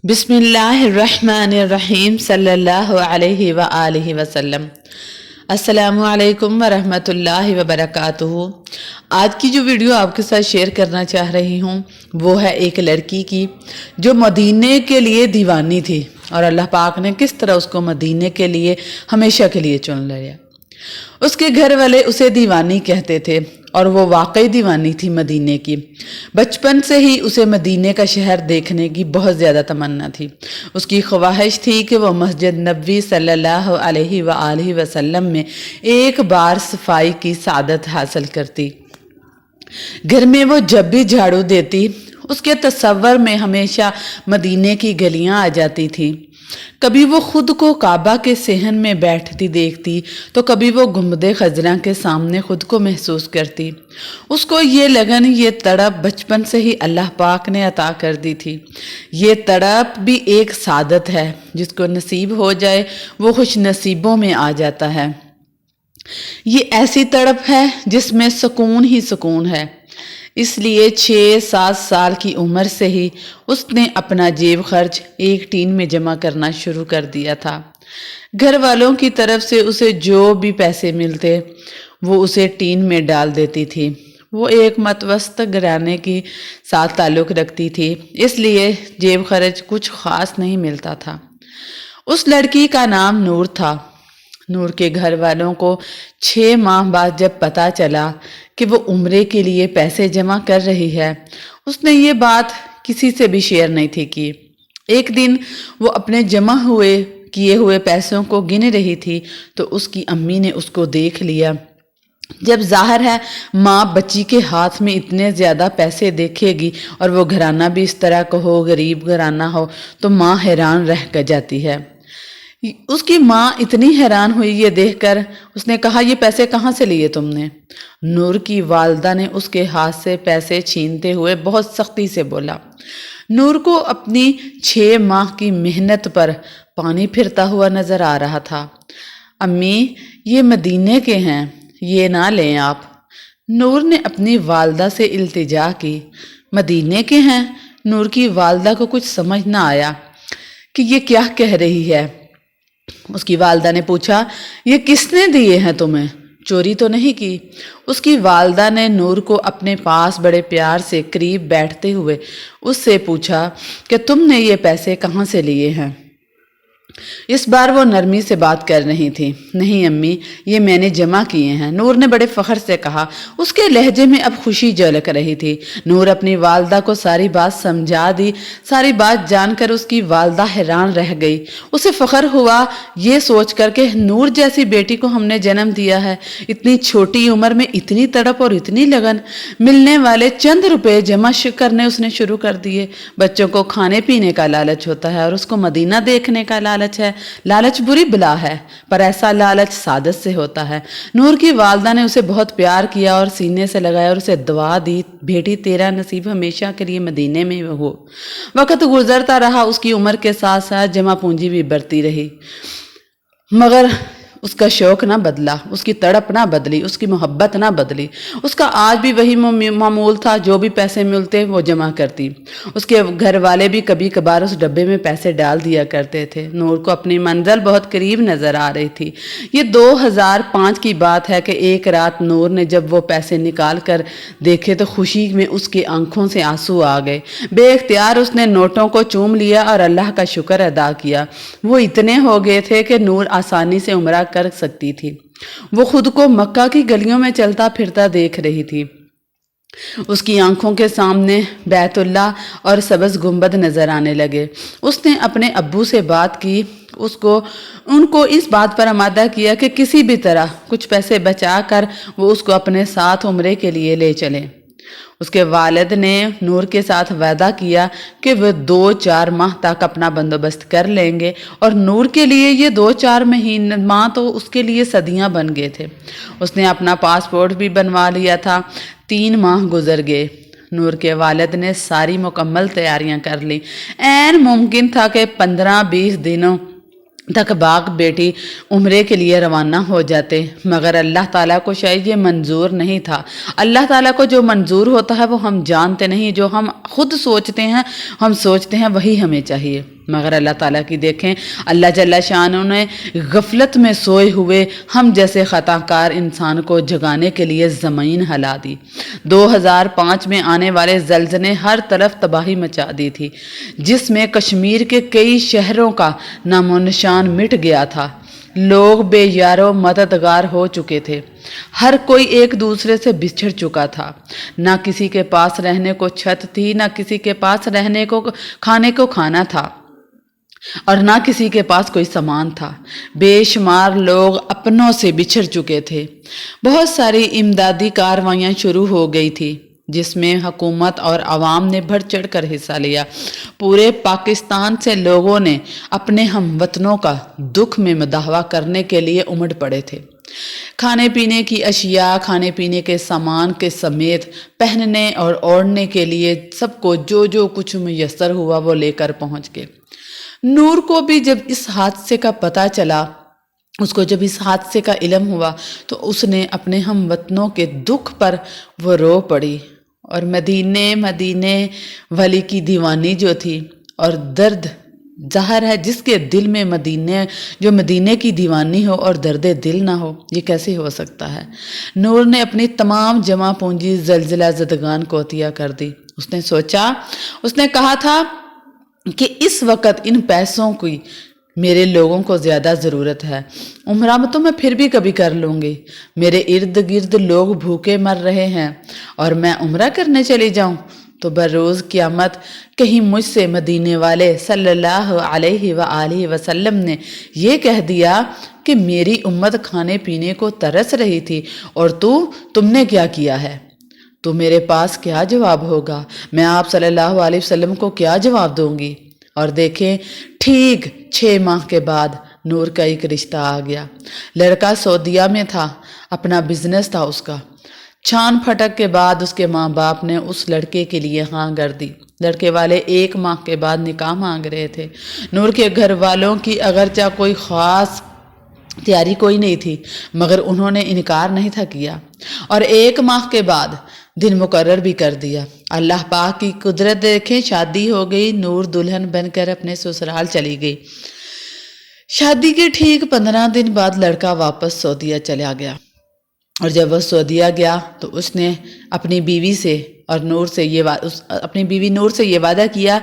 بسم اللہ الرحمن الرحیم صلی اللہ علیہ وآلہ وسلم۔ السلام علیکم ورحمۃ اللہ وبرکاتہ۔ آج کی جو ویڈیو آپ کے ساتھ شیئر کرنا چاہ رہی ہوں وہ ہے ایک لڑکی کی جو مدینے کے لیے دیوانی تھی، اور اللہ پاک نے کس طرح اس کو مدینے کے لیے ہمیشہ کے لیے چن لیا۔ اس کے گھر والے اسے دیوانی کہتے تھے، اور وہ واقعی دیوانی تھی مدینے کی۔ بچپن سے ہی اسے مدینے کا شہر دیکھنے کی بہت زیادہ تمنا تھی۔ اس کی خواہش تھی کہ وہ مسجد نبوی صلی اللہ علیہ وآلہ وسلم میں ایک بار صفائی کی سعادت حاصل کرتی۔ گھر میں وہ جب بھی جھاڑو دیتی، اس کے تصور میں ہمیشہ مدینے کی گلیاں آ جاتی تھی۔ کبھی وہ خود کو کعبہ کے صحن میں بیٹھتی دیکھتی تو کبھی وہ گنبد خضرا کے سامنے خود کو محسوس کرتی۔ اس کو یہ لگن، یہ تڑپ بچپن سے ہی اللہ پاک نے عطا کر دی تھی۔ یہ تڑپ بھی ایک سعادت ہے، جس کو نصیب ہو جائے وہ خوش نصیبوں میں آ جاتا ہے۔ یہ ایسی تڑپ ہے جس میں سکون ہی سکون ہے۔ اس لیے 6-7 سال کی عمر سے ہی اس نے اپنا جیب خرچ ایک ٹین میں جمع کرنا شروع کر دیا تھا۔ گھر والوں کی طرف سے اسے جو بھی پیسے ملتے وہ اسے ٹین میں ڈال دیتی تھی۔ وہ ایک متوسط گھرانے کے ساتھ تعلق رکھتی تھی، اس لیے جیب خرچ کچھ خاص نہیں ملتا تھا۔ اس لڑکی کا نام نور تھا۔ نور کے گھر والوں کو 6 ماہ بعد جب پتہ چلا کہ وہ عمرے کے لیے پیسے جمع کر رہی ہے، اس نے یہ بات کسی سے بھی شیئر نہیں تھی کی۔ ایک دن وہ اپنے جمع کیے ہوئے پیسوں کو گن رہی تھی تو اس کی امی نے اس کو دیکھ لیا۔ جب ظاہر ہے ماں بچی کے ہاتھ میں اتنے زیادہ پیسے دیکھے گی اور وہ گھرانہ بھی اس طرح کا ہو، غریب گھرانہ ہو، تو ماں حیران رہ جاتی ہے۔ اس کی ماں اتنی حیران ہوئی یہ دیکھ کر، اس نے کہا یہ پیسے کہاں سے لیے تم نے؟ نور کی والدہ نے اس کے ہاتھ سے پیسے چھینتے ہوئے بہت سختی سے بولا۔ نور کو اپنی 6 ماہ کی محنت پر پانی پھرتا ہوا نظر آ رہا تھا۔ امی، یہ مدینے کے ہیں، یہ نہ لیں آپ۔ نور نے اپنی والدہ سے التجا کی۔ مدینے کے ہیں؟ نور کی والدہ کو کچھ سمجھ نہ آیا کہ یہ کیا کہہ رہی ہے۔ اس کی والدہ نے پوچھا، یہ کس نے دیے ہیں تمہیں؟ چوری تو نہیں کی؟ اس کی والدہ نے نور کو اپنے پاس بڑے پیار سے قریب بیٹھتے ہوئے اس سے پوچھا کہ تم نے یہ پیسے کہاں سے لیے ہیں؟ اس بار وہ نرمی سے بات کر رہی تھی۔ نہیں امی، یہ میں نے جمع کیے ہیں، نور نے بڑے فخر سے کہا۔ اس کے لہجے میں اب خوشی جھلک رہی تھی۔ نور اپنی والدہ کو ساری بات سمجھا دی۔ ساری بات جان کر اس کی والدہ حیران رہ گئی۔ اسے فخر ہوا یہ سوچ کر کہ نور جیسی بیٹی کو ہم نے جنم دیا ہے۔ اتنی چھوٹی عمر میں اتنی تڑپ اور اتنی لگن، ملنے والے چند روپے جمع کرنے اس نے شروع کر دیے۔ بچوں کو کھانے پینے کا لالچ ہوتا ہے اور اس کو مدینہ دیکھنے کا لالچ ہے۔ لالچ بری بلا ہے، پر ایسا لالچ سعادت سے ہوتا ہے۔ نور کی والدہ نے اسے بہت پیار کیا اور سینے سے لگایا اور اسے دعا دی، بیٹی تیرا نصیب ہمیشہ کے لیے مدینے میں ہو۔ وقت گزرتا رہا، اس کی عمر کے ساتھ ساتھ جمع پونجی بھی بڑھتی رہی، مگر اس کا شوق نہ بدلا، اس کی تڑپ نہ بدلی، اس کی محبت نہ بدلی۔ اس کا آج بھی وہی معمول تھا، جو بھی پیسے ملتے وہ جمع کرتی۔ اس کے گھر والے بھی کبھی کبھار اس ڈبے میں پیسے ڈال دیا کرتے تھے۔ نور کو اپنی منزل بہت قریب نظر آ رہی تھی۔ یہ 2005 کی بات ہے کہ ایک رات نور نے جب وہ پیسے نکال کر دیکھے تو خوشی میں اس کی آنکھوں سے آنسو آ گئے۔ بے اختیار اس نے نوٹوں کو چوم لیا اور اللہ کا شکر ادا کیا۔ وہ اتنے ہو گئے تھے کہ نور آسانی سے عمرہ کر سکتی تھی۔ وہ خود کو مکہ کی گلیوں میں چلتا پھرتا دیکھ رہی تھی۔ اس کی آنکھوں کے سامنے بیت اللہ اور سبز گنبد نظر آنے لگے۔ اس نے اپنے ابو سے بات کی، ان کو اس بات پر آمادہ کیا کہ کسی بھی طرح کچھ پیسے بچا کر وہ اس کو اپنے ساتھ عمرے کے لیے لے چلیں۔ اس کے والد نے نور کے ساتھ وعدہ کیا کہ وہ 2-4 ماہ تک اپنا بندوبست کر لیں گے، اور نور کے لیے یہ 2-4 ماہ تو اس کے لیے صدیاں بن گئے تھے۔ اس نے اپنا پاسپورٹ بھی بنوا لیا تھا۔ 3 ماہ گزر گئے۔ نور کے والد نے ساری مکمل تیاریاں کر لی۔ عین ممکن تھا کہ 15-20 دنوں تک باغ بیٹی عمرے کے لیے روانہ ہو جاتے، مگر اللہ تعالیٰ کو شاید یہ منظور نہیں تھا۔ اللہ تعالیٰ کو جو منظور ہوتا ہے وہ ہم جانتے نہیں، جو ہم خود سوچتے ہیں وہی ہمیں چاہیے۔ مگر اللہ تعالیٰ کی دیکھیں، اللہ جل شانہ نے غفلت میں سوئے ہوئے ہم جیسے خطا کار انسان کو جگانے کے لیے زمین ہلا دی۔ 2005 میں آنے والے زلزلے نے ہر طرف تباہی مچا دی تھی، جس میں کشمیر کے کئی شہروں کا نام و نشان مٹ گیا تھا۔ لوگ بے یار و مددگار ہو چکے تھے، ہر کوئی ایک دوسرے سے بچھڑ چکا تھا۔ نہ کسی کے پاس رہنے کو چھت تھی، نہ کسی کے پاس رہنے کو کھانا تھا، اور نہ کسی کے پاس کوئی سامان تھا۔ بے شمار لوگ اپنوں سے بچھڑ چکے تھے۔ بہت ساری امدادی کارروائیاں شروع ہو گئی تھی، جس میں حکومت اور عوام نے بڑھ چڑھ کر حصہ لیا۔ پورے پاکستان سے لوگوں نے اپنے ہم وطنوں کا دکھ میں مداحوہ کرنے کے لیے امڑ پڑے تھے۔ کھانے پینے کی اشیاء، کھانے پینے کے سامان کے سمیت پہننے اور اوڑھنے کے لیے سب کو جو کچھ میسر ہوا وہ لے کر پہنچ گئے۔ نور کو بھی جب اس حادثے کا پتہ چلا، جب اس حادثے کا علم ہوا، تو اس نے اپنے ہم وطنوں کے دکھ پر وہ رو پڑی، اور مدینے والی کی دیوانی جو تھی، اور درد ظاہر ہے جس کے دل میں مدینے کی دیوانی ہو اور درد دل نہ ہو، یہ کیسے ہو سکتا ہے۔ نور نے اپنی تمام جمع پونجی زلزلہ زدگان کو عطیہ کر دی۔ اس نے کہا تھا کہ اس وقت ان پیسوں کی میرے لوگوں کو زیادہ ضرورت ہے، عمرہ تو میں پھر بھی کبھی کر لوں گی۔ میرے ارد گرد لوگ بھوکے مر رہے ہیں، اور میں عمرہ کرنے چلی جاؤں تو بروز قیامت کہیں مجھ سے مدینے والے صلی اللہ علیہ وآلہ وسلم نے یہ کہہ دیا کہ میری امت کھانے پینے کو ترس رہی تھی اور تم نے کیا کیا ہے، تو میرے پاس کیا جواب ہوگا؟ میں آپ صلی اللہ علیہ وسلم کو کیا جواب دوں گی؟ اور دیکھیں، ٹھیک 6 ماہ کے بعد نور کا ایک رشتہ آ گیا۔ لڑکا سعودیہ میں تھا، اپنا بزنس تھا اس کا۔ چھان پھٹک کے بعد اس کے ماں باپ نے اس لڑکے کے لیے ہاں کر دی۔ لڑکے والے 1 ماہ کے بعد نکاح مانگ رہے تھے۔ نور کے گھر والوں کی اگرچہ کوئی خاص تیاری کوئی نہیں تھی، مگر انہوں نے انکار نہیں تھا کیا، اور 1 ماہ کے بعد دن مقرر بھی کر دیا۔ اللہ پاک کی قدرت دیکھیں، شادی ہو گئی۔ نور دلہن بن کر اپنے سسرال چلی گئی۔ شادی کے ٹھیک 15 دن بعد لڑکا واپس سعودیہ چلا گیا، اور جب وہ سعودیہ گیا تو اس نے اپنی بیوی نور سے یہ وعدہ کیا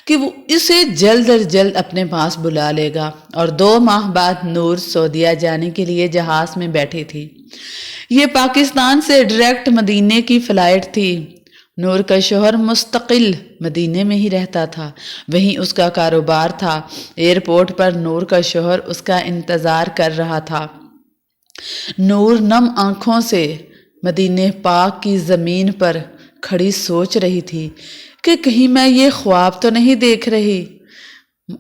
کہ وہ اسے جلد از جلد اپنے پاس بلا لے گا، اور 2 ماہ بعد نور سعودیہ جانے کے لیے جہاز میں بیٹھی تھی۔ یہ پاکستان سے ڈائریکٹ مدینے کی فلائٹ تھی۔ نور کا شوہر مستقل مدینے میں ہی رہتا تھا، وہیں اس کا کاروبار تھا۔ ایئرپورٹ پر نور کا شوہر اس کا انتظار کر رہا تھا۔ نور نم آنکھوں سے مدینے پاک کی زمین پر کھڑی سوچ رہی تھی کہ کہیں میں یہ خواب تو نہیں دیکھ رہی۔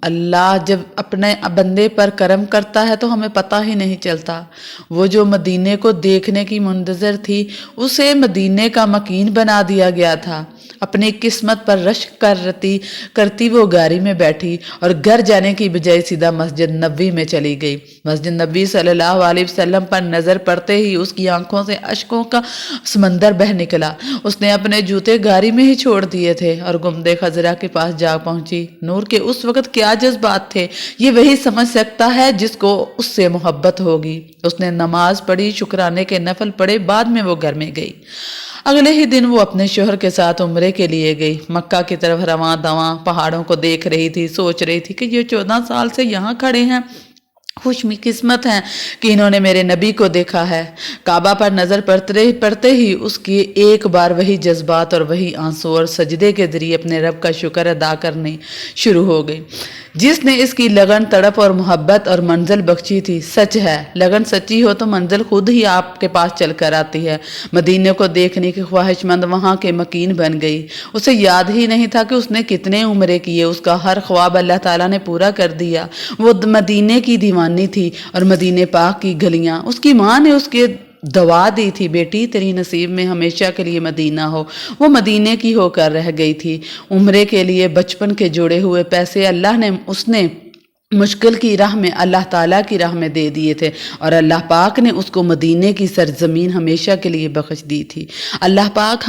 اللہ جب اپنے بندے پر کرم کرتا ہے تو ہمیں پتہ ہی نہیں چلتا۔ وہ جو مدینے کو دیکھنے کی منتظر تھی، اسے مدینے کا مکین بنا دیا گیا تھا۔ اپنی قسمت پر رشک کرتی وہ گاڑی میں بیٹھی اور گھر جانے کی بجائے سیدھا مسجد نبوی میں چلی گئی۔ مسجد نبوی صلی اللہ علیہ وسلم پر نظر پڑتے ہی اس کی آنکھوں سے اشکوں کا سمندر بہہ نکلا۔ اس نے اپنے جوتے گاڑی میں ہی چھوڑ دیے تھے اور گنبد خضرا کے پاس جا پہنچی۔ نور کے اس وقت کیا جذبات تھے، یہ وہی سمجھ سکتا ہے جس کو اس سے محبت ہوگی۔ اس نے نماز پڑھی، شکرانے کے نفل پڑھے، بعد میں وہ گھر میں گئی۔ اگلے ہی دن وہ اپنے شوہر کے ساتھ عمرے کے لیے گئی۔ مکہ کی طرف رواں دواں پہاڑوں کو دیکھ رہی تھی، سوچ رہی تھی کہ یہ 14 سال سے یہاں کھڑے ہیں، خوش قسمت ہیں کہ انہوں نے میرے نبی کو دیکھا ہے۔ کعبہ پر نظر پڑتے ہی اس کی ایک بار وہی جذبات اور وہی آنسو اور سجدے کے ذریعے اپنے رب کا شکر ادا کرنی شروع ہو گئی، جس نے اس کی لگن، تڑپ اور محبت اور منزل بخشی تھی۔ سچ ہے، لگن سچی ہو تو منزل خود ہی آپ کے پاس چل کر آتی ہے۔ مدینے کو دیکھنے کی خواہش مند وہاں کے مکین بن گئی۔ اسے یاد ہی نہیں تھا کہ اس نے کتنے عمرے کیے، اس کا ہر خواب اللہ تعالیٰ نے پورا کر دیا۔ وہ مدینے کی دیوانی تھی اور مدینے پاک کی گلیاں۔ اس کی ماں نے اس کے دعا دی تھی، بیٹی تیری نصیب میں ہمیشہ کے لیے مدینہ ہو۔ وہ مدینے کی ہو کر رہ گئی تھی۔ عمرے کے لیے بچپن کے جوڑے ہوئے پیسے اس نے مشکل کی راہ میں اللہ تعالیٰ کی راہ میں دے دیے تھے، اور اللہ پاک نے اس کو مدینے کی سرزمین ہمیشہ کے لیے بخش دی تھی۔ اللہ پاک